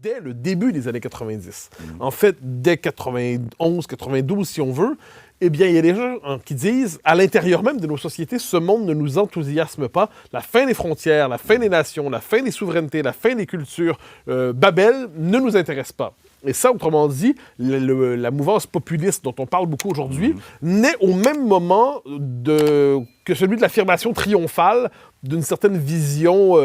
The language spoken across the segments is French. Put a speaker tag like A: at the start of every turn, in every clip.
A: dès le début des années 90. En fait, dès 91, 92, si on veut, eh bien, il y a des gens qui disent, à l'intérieur même de nos sociétés, ce monde ne nous enthousiasme pas. La fin des frontières, la fin des nations, la fin des souverainetés, la fin des cultures, Babel ne nous intéresse pas. Et ça, autrement dit, la mouvance populiste dont on parle beaucoup aujourd'hui naît au même moment que celui de l'affirmation triomphale d'une certaine vision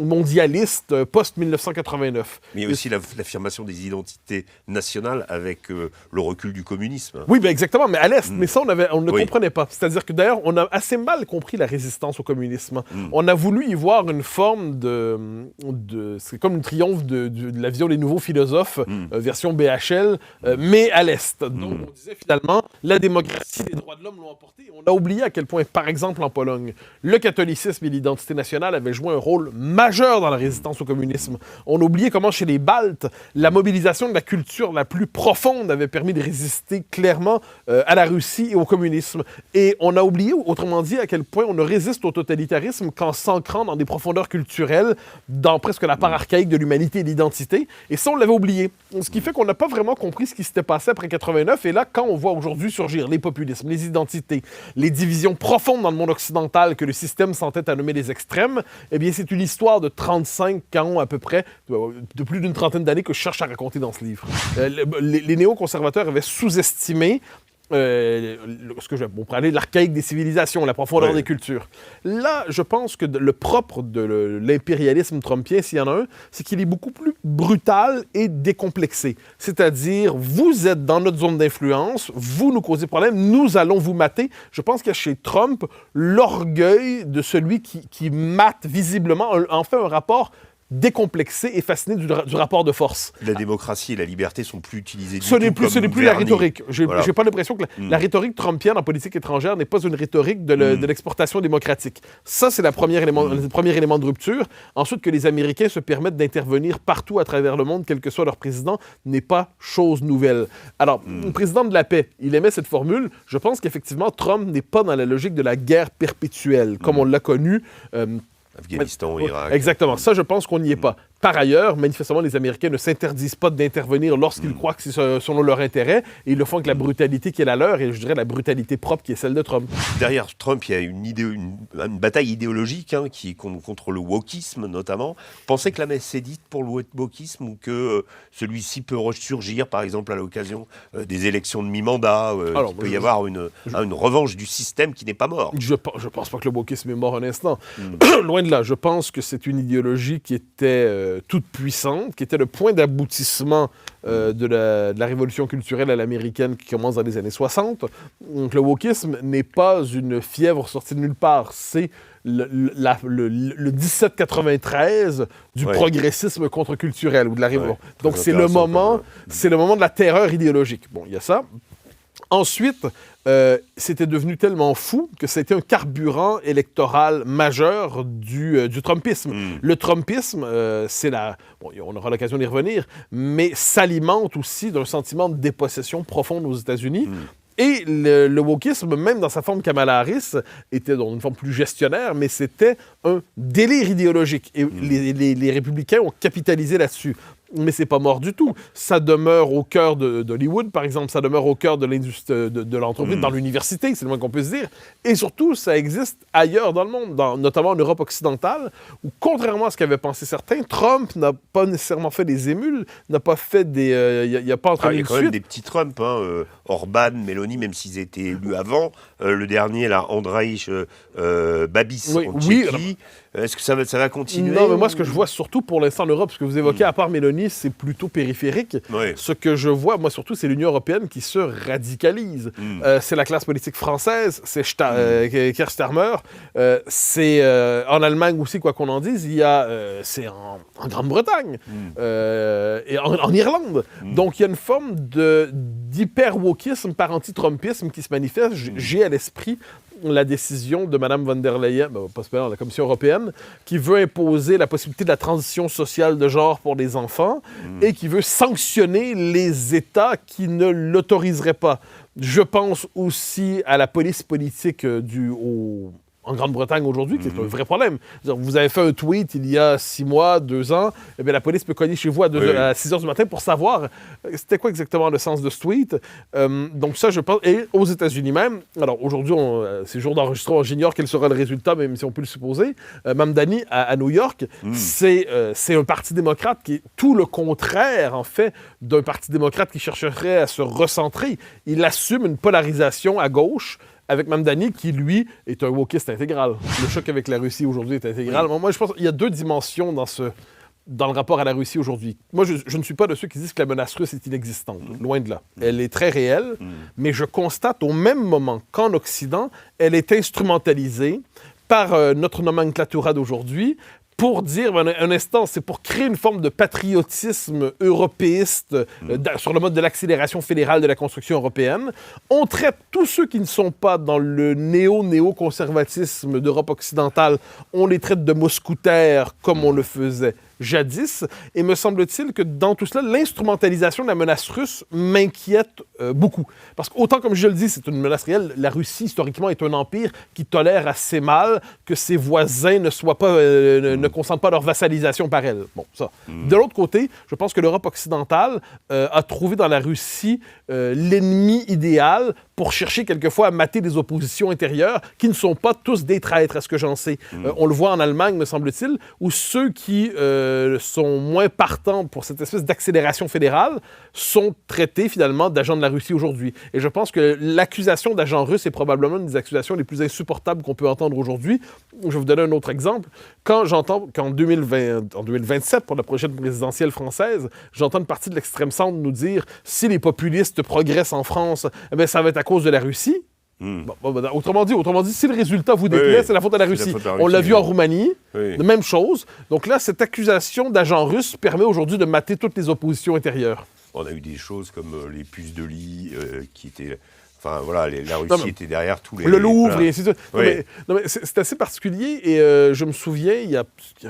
A: mondialiste post-1989.
B: Mais il y a aussi l'affirmation des identités nationales avec le recul du communisme.
A: Oui, bien exactement, mais à l'Est. Mais ça, on ne comprenait pas. C'est-à-dire que d'ailleurs, on a assez mal compris la résistance au communisme. On a voulu y voir une forme c'est comme le triomphe de la vision des nouveaux philosophes, version BHL, mais à l'Est. Donc, on disait finalement, la démocratie, les droits de l'homme l'ont emporté. On a oublié à quel point, par exemple, en Pologne, le catholicisme et l'identité nationale avaient joué un rôle majeur dans la résistance au communisme. On a oublié comment, chez les Baltes, la mobilisation de la culture la plus profonde avait permis de résister clairement à la Russie et au communisme. Et on a oublié, autrement dit, à quel point on ne résiste au totalitarisme qu'en s'ancrant dans des profondeurs culturelles, dans presque la part archaïque de l'humanité et de l'identité. Et ça, on l'avait oublié. Ce qui fait qu'on n'a pas vraiment compris ce qui s'était passé après 89. Et là, quand on voit aujourd'hui surgir les populismes, les identités, les divisions profondes dans le monde occidental que le système s'entête à nommer les extrêmes, eh bien, c'est une histoire de 35 ans à peu près, de plus d'une trentaine d'années que je cherche à raconter dans ce livre. Les néoconservateurs avaient sous-estimé on pourrait aller de l'archaïque des civilisations, la profondeur des cultures. Là, je pense que le propre de l'impérialisme trumpien, s'il y en a un, c'est qu'il est beaucoup plus brutal et décomplexé. C'est-à-dire, vous êtes dans notre zone d'influence, vous nous causez problème, nous allons vous mater. Je pense qu'il y a chez Trump l'orgueil de celui qui mate visiblement, en fait un rapport décomplexé et fasciné du rapport de force.
B: La démocratie et la liberté sont plus utilisées du
A: ce n'est plus la rhétorique. J'ai pas l'impression que la rhétorique trumpienne en politique étrangère n'est pas une rhétorique de l'exportation démocratique. Ça, c'est le premier élément de rupture. Ensuite, que les Américains se permettent d'intervenir partout à travers le monde, quel que soit leur président, n'est pas chose nouvelle. Alors, le président de la paix, il aimait cette formule. Je pense qu'effectivement, Trump n'est pas dans la logique de la guerre perpétuelle, comme on l'a connu.
B: Afghanistan, Irak.
A: Exactement. Ça, je pense qu'on n'y est pas. Par ailleurs, manifestement, les Américains ne s'interdisent pas d'intervenir lorsqu'ils croient que c'est selon leur intérêt, et ils le font avec la brutalité qui est la leur, et je dirais la brutalité propre qui est celle de Trump.
B: Derrière Trump, il y a une bataille idéologique qui est contre le wokisme, notamment. Pensez que la messe est dite pour le wokisme, ou que celui-ci peut ressurgir, par exemple, à l'occasion des élections de mi-mandat, qu'il peut y avoir une revanche du système qui n'est pas mort.
A: Je pense pas que le wokisme est mort un instant. Loin de là. Je pense que c'est une idéologie qui était toute puissante, qui était le point d'aboutissement de la révolution culturelle à l'américaine qui commence dans les années 60. Donc le wokisme n'est pas une fièvre sortie de nulle part, c'est le 1793 du progressisme contre-culturel ou de la révolution. Donc c'est le moment de la terreur idéologique. Bon, il y a ça. Ensuite, c'était devenu tellement fou que c'était un carburant électoral majeur du trumpisme. Le trumpisme, on aura l'occasion d'y revenir, mais s'alimente aussi d'un sentiment de dépossession profonde aux États-Unis. Et le wokisme, même dans sa forme Kamala Harris, était dans une forme plus gestionnaire, mais c'était un délire idéologique. Et les républicains ont capitalisé là-dessus. Mais c'est pas mort du tout. Ça demeure au cœur d'Hollywood, par exemple. Ça demeure au cœur de l'industrie de l'entreprise, dans l'université, c'est le moins qu'on peut se dire. Et surtout, ça existe ailleurs dans le monde, notamment en Europe occidentale, où, contrairement à ce qu'avaient pensé certains, Trump n'a pas nécessairement fait des émules, n'a pas fait des... il n'y a pas entraîné une suite.
B: Il y a quand même des petits Trump, Orban, Meloni, même s'ils étaient élus avant. Le dernier, là, Andrzej Babis, en Tchéquie. Est-ce que ça va continuer?
A: Non, mais moi, ce que je vois surtout pour l'instant en Europe, ce que vous évoquez, à part Mélanie, c'est plutôt périphérique. Ce que je vois, moi, surtout, c'est l'Union européenne qui se radicalise. C'est la classe politique française, c'est Keir Starmer, c'est en Allemagne aussi, quoi qu'on en dise, c'est en Grande-Bretagne et en Irlande. Donc, il y a une forme d'hyper-wokisme par anti-trumpisme qui se manifeste. J'ai à l'esprit la décision de Mme von der Leyen, pas spécialement la Commission européenne, qui veut imposer la possibilité de la transition sociale de genre pour les enfants et qui veut sanctionner les États qui ne l'autoriseraient pas. Je pense aussi à la police politique en Grande-Bretagne aujourd'hui, qui est un vrai problème. Vous avez fait un tweet il y a 6 mois, 2 ans, eh bien, la police peut cogner chez vous à 6 heures du matin pour savoir c'était quoi exactement le sens de ce tweet. Donc ça, je pense... Et aux États-Unis même, alors aujourd'hui, c'est jour d'enregistrement, j'ignore quel sera le résultat, même si on peut le supposer. Mamdani, à New York, c'est un parti démocrate qui est tout le contraire, en fait, d'un parti démocrate qui chercherait à se recentrer. Il assume une polarisation à gauche, avec Mamdani, qui, lui, est un wokiste intégral. Le choc avec la Russie aujourd'hui est intégral. Moi, je pense qu'il y a 2 dimensions dans le rapport à la Russie aujourd'hui. Moi, je ne suis pas de ceux qui disent que la menace russe est inexistante. Loin de là. Elle est très réelle, mais je constate au même moment qu'en Occident, elle est instrumentalisée par notre nomenclatura d'aujourd'hui pour dire, un instant, c'est pour créer une forme de patriotisme européiste sur le mode de l'accélération fédérale de la construction européenne. On traite tous ceux qui ne sont pas dans le néo-conservatisme d'Europe occidentale, on les traite de mousquetaires comme on le faisait jadis. Et me semble-t-il que dans tout cela, l'instrumentalisation de la menace russe m'inquiète beaucoup. Parce qu'autant, comme je le dis, c'est une menace réelle, la Russie, historiquement, est un empire qui tolère assez mal que ses voisins ne consentent pas leur vassalisation par elle. Bon, ça. De l'autre côté, je pense que l'Europe occidentale a trouvé dans la Russie l'ennemi idéal pour chercher quelquefois à mater des oppositions intérieures qui ne sont pas tous des traîtres, à ce que j'en sais. On le voit en Allemagne, me semble-t-il, où ceux qui sont moins partants pour cette espèce d'accélération fédérale sont traités finalement d'agents de la Russie aujourd'hui. Et je pense que l'accusation d'agent russe est probablement une des accusations les plus insupportables qu'on peut entendre aujourd'hui. Je vais vous donner un autre exemple. Quand j'entends qu'en 2027, pour la prochaine présidentielle française, j'entends une partie de l'extrême centre nous dire si les populistes progressent en France, eh bien, ça va être à cause de la Russie. Autrement dit, si le résultat vous déplaît, c'est la faute à la Russie. On l'a vu en Roumanie, même chose. Donc là, cette accusation d'agent russe permet aujourd'hui de mater toutes les oppositions intérieures.
B: On a eu des choses comme les puces de lit qui étaient... Enfin, voilà, la Russie était derrière tous les...
A: Le Louvre, et ainsi de suite. Non, mais c'est assez particulier, et je me souviens, il y a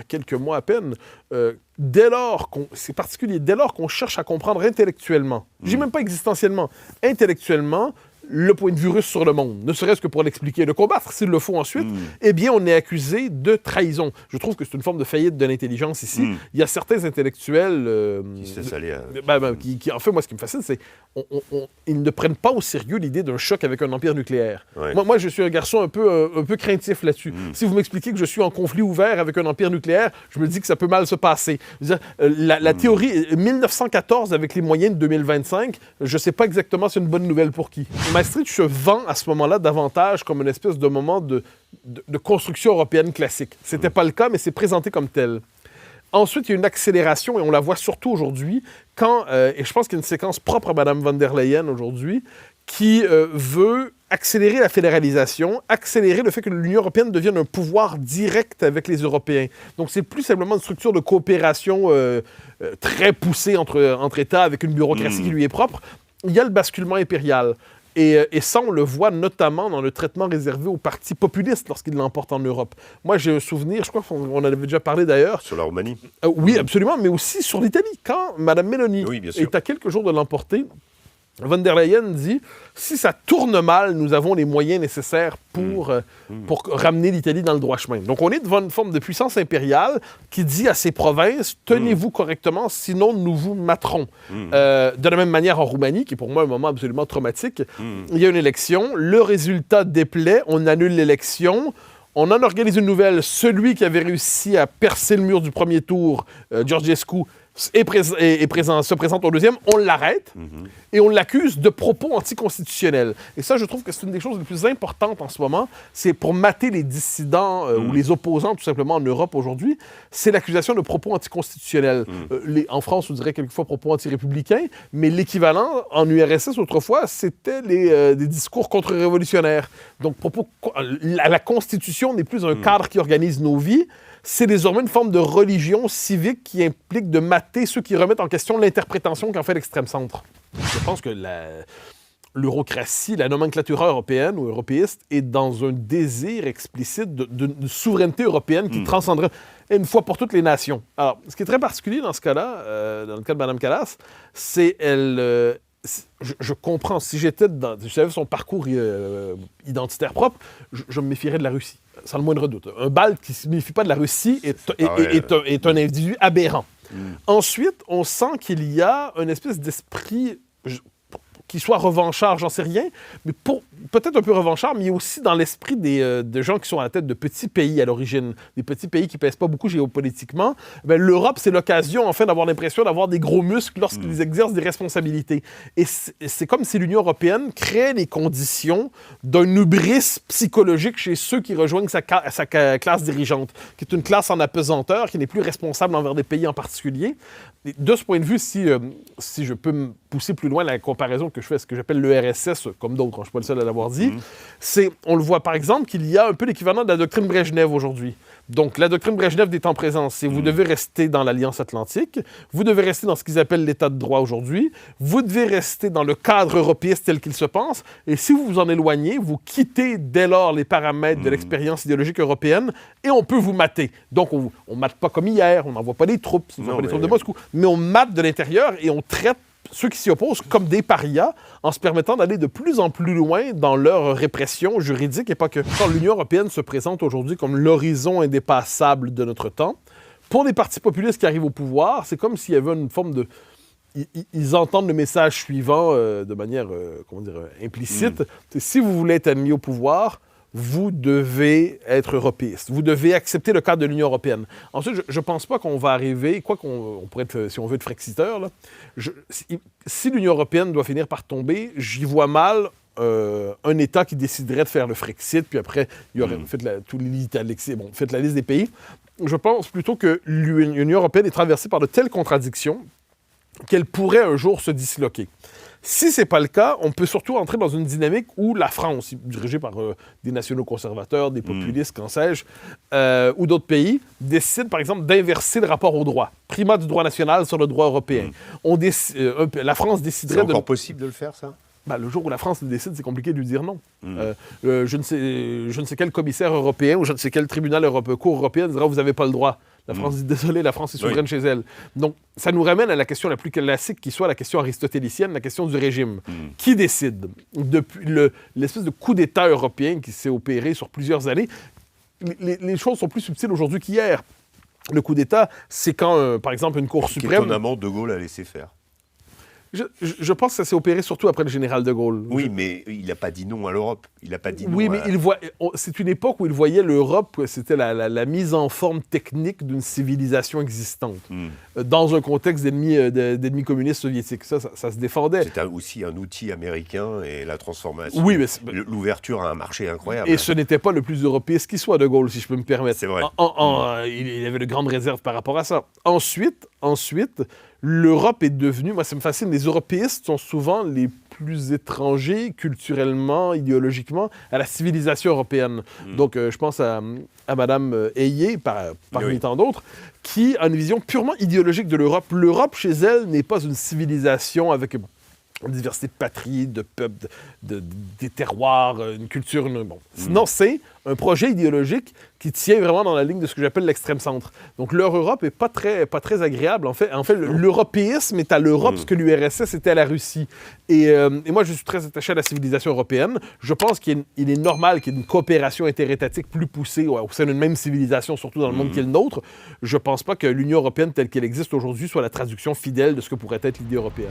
A: quelques mois à peine, c'est particulier, dès lors qu'on cherche à comprendre intellectuellement, je dis même pas existentiellement, intellectuellement, le point de vue russe sur le monde, ne serait-ce que pour l'expliquer, le combattre s'il le faut ensuite, eh bien, on est accusé de trahison. Je trouve que c'est une forme de faillite de l'intelligence ici. Il y a certains intellectuels...
B: qui se laissent aller
A: en fait, moi, ce qui me fascine, c'est ils ne prennent pas au sérieux l'idée d'un choc avec un empire nucléaire. Moi, je suis un garçon un peu craintif là-dessus. Si vous m'expliquez que je suis en conflit ouvert avec un empire nucléaire, je me dis que ça peut mal se passer. La théorie 1914 avec les moyens de 2025, je ne sais pas exactement si c'est une bonne nouvelle pour qui. Maastricht se vend à ce moment-là davantage comme une espèce de moment de construction européenne classique. Ce n'était pas le cas, mais c'est présenté comme tel. Ensuite, il y a une accélération, et on la voit surtout aujourd'hui, et je pense qu'il y a une séquence propre à Mme von der Leyen aujourd'hui, qui veut accélérer la fédéralisation, accélérer le fait que l'Union européenne devienne un pouvoir direct avec les Européens. Donc, c'est plus simplement une structure de coopération très poussée entre États, avec une bureaucratie qui lui est propre. Il y a le basculement impérial. Et ça, on le voit notamment dans le traitement réservé aux partis populistes lorsqu'ils l'emportent en Europe. Moi, j'ai un souvenir, je crois qu'on en avait déjà parlé d'ailleurs.
B: Sur la Roumanie.
A: Oui, absolument, mais aussi sur l'Italie. Quand Mme Meloni est à quelques jours de l'emporter, von der Leyen dit « Si ça tourne mal, nous avons les moyens nécessaires pour ramener l'Italie dans le droit chemin. » Donc, on est devant une forme de puissance impériale qui dit à ses provinces « Tenez-vous correctement, sinon nous vous materons. » De la même manière, en Roumanie, qui est pour moi un moment absolument traumatique, il y a une élection, le résultat déplaît, on annule l'élection, on en organise une nouvelle. Celui qui avait réussi à percer le mur du premier tour, Georgescu, se présente au deuxième, on l'arrête et on l'accuse de propos anticonstitutionnels. Et ça, je trouve que c'est une des choses les plus importantes en ce moment. C'est pour mater les dissidents ou les opposants, tout simplement, en Europe aujourd'hui, c'est l'accusation de propos anticonstitutionnels. En France, on dirait quelquefois propos anti-républicains, mais l'équivalent en URSS, autrefois, c'était des discours contre-révolutionnaires. Donc, la Constitution n'est plus un cadre qui organise nos vies, c'est désormais une forme de religion civique qui implique de mater ceux qui remettent en question l'interprétation qu'en fait l'extrême centre. Je pense que l'eurocratie, la nomenclature européenne ou européiste est dans un désir explicite d'une souveraineté européenne qui transcenderait une fois pour toutes les nations. Alors, ce qui est très particulier dans ce cas-là, dans le cas de Mme Kallas, c'est je comprends. Si j'étais dans... Si j'avais son parcours identitaire propre, je me méfierais de la Russie, sans le moindre doute. Un Balte qui ne se méfie pas de la Russie est un individu aberrant. Ensuite, on sent qu'il y a une espèce d'esprit... qui soit revanchard, j'en sais rien, mais peut-être un peu revanchard, mais il y a aussi dans l'esprit de gens qui sont à la tête de petits pays à l'origine, des petits pays qui ne pèsent pas beaucoup géopolitiquement. Ben, l'Europe, c'est l'occasion, enfin, d'avoir l'impression d'avoir des gros muscles lorsqu'ils exercent des responsabilités. Et c'est comme si l'Union européenne créait les conditions d'un hubris psychologique chez ceux qui rejoignent sa classe dirigeante, qui est une classe en apesanteur, qui n'est plus responsable envers des pays en particulier. Et de ce point de vue, si je peux me pousser plus loin la comparaison que je fais, ce que j'appelle l'ERSS, comme d'autres, je ne suis pas le seul à l'avoir dit, on le voit par exemple qu'il y a un peu l'équivalent de la doctrine Brejnev aujourd'hui. Donc, la doctrine Brejnev des temps présents, c'est vous devez rester dans l'Alliance Atlantique, vous devez rester dans ce qu'ils appellent l'état de droit aujourd'hui, vous devez rester dans le cadre européiste tel qu'il se pense, et si vous vous en éloignez, vous quittez dès lors les paramètres de l'expérience idéologique européenne, et on peut vous mater. Donc, on ne mate pas comme hier, on n'envoie pas des troupes, on n'envoie pas des troupes de Moscou, mais on mate de l'intérieur et on traite ceux qui s'y opposent comme des parias en se permettant d'aller de plus en plus loin dans leur répression juridique et pas que. Quand l'Union européenne se présente aujourd'hui comme l'horizon indépassable de notre temps, pour les partis populistes qui arrivent au pouvoir, c'est comme s'il y avait une forme de... Ils entendent le message suivant de manière, implicite. Si vous voulez être admis au pouvoir, vous devez être européiste. Vous devez accepter le cadre de l'Union européenne. Ensuite, je ne pense pas qu'on va arriver, quoi qu'on pourrait être, si on veut, être frexiteur, là, si l'Union européenne doit finir par tomber, j'y vois mal un État qui déciderait de faire le Frexit, puis après, il y aurait faites la liste des pays. Je pense plutôt que l'Union européenne est traversée par de telles contradictions qu'elle pourrait un jour se disloquer. Si ce n'est pas le cas, on peut surtout entrer dans une dynamique où la France, dirigée par des nationaux conservateurs, des populistes, qu'en sais-je, ou d'autres pays, décide, par exemple, d'inverser le rapport au droit. Primat du droit national sur le droit européen. La France déciderait de...
B: C'est encore possible de le faire, ça?
A: Ben, le jour où la France le décide, c'est compliqué de lui dire non. Je ne sais quel commissaire européen ou je ne sais quel tribunal cour européen dira « vous n'avez pas le droit ». La France dit « désolé, la France est souveraine chez elle ». Donc, ça nous ramène à la question la plus classique qui soit la question aristotélicienne, la question du régime. Qui décide? Depuis l'espèce de coup d'État européen qui s'est opéré sur plusieurs années, les choses sont plus subtiles aujourd'hui qu'hier. Le coup d'État, c'est quand, par exemple, une Cour suprême...
B: Étonnamment, De Gaulle a laissé faire.
A: Je pense que ça s'est opéré surtout après le général de Gaulle.
B: Oui, mais il n'a pas dit non à l'Europe. Il n'a pas dit non.
A: Oui, mais c'est une époque où il voyait l'Europe, c'était la mise en forme technique d'une civilisation existante, dans un contexte d'ennemis communistes soviétiques. Ça se défendait.
B: C'était aussi un outil américain et la transformation.
A: Oui, mais
B: l'ouverture à un marché incroyable.
A: Et ce n'était pas le plus européiste qui soit, de Gaulle, si je peux me permettre.
B: C'est vrai.
A: Il avait de grandes réserves par rapport à ça. Ensuite, l'Europe est devenue... Moi, ça me fascine. Les européistes sont souvent les plus étrangers, culturellement, idéologiquement, à la civilisation européenne. Donc, je pense à Mme Hayé, parmi tant d'autres, qui a une vision purement idéologique de l'Europe. L'Europe, chez elle, n'est pas une civilisation avec une diversité de patries, de peuples, des terroirs, une culture... Non, c'est un projet idéologique qui tient vraiment dans la ligne de ce que j'appelle l'extrême centre. Donc, leur Europe n'est pas très agréable. En fait, l'européisme est à l'Europe ce que l'URSS était à la Russie. Et moi, je suis très attaché à la civilisation européenne. Je pense qu'il est normal qu'il y ait une coopération interétatique plus poussée au sein d'une même civilisation, surtout dans le monde qui est le nôtre. Je ne pense pas que l'Union européenne telle qu'elle existe aujourd'hui soit la traduction fidèle de ce que pourrait être l'idée européenne.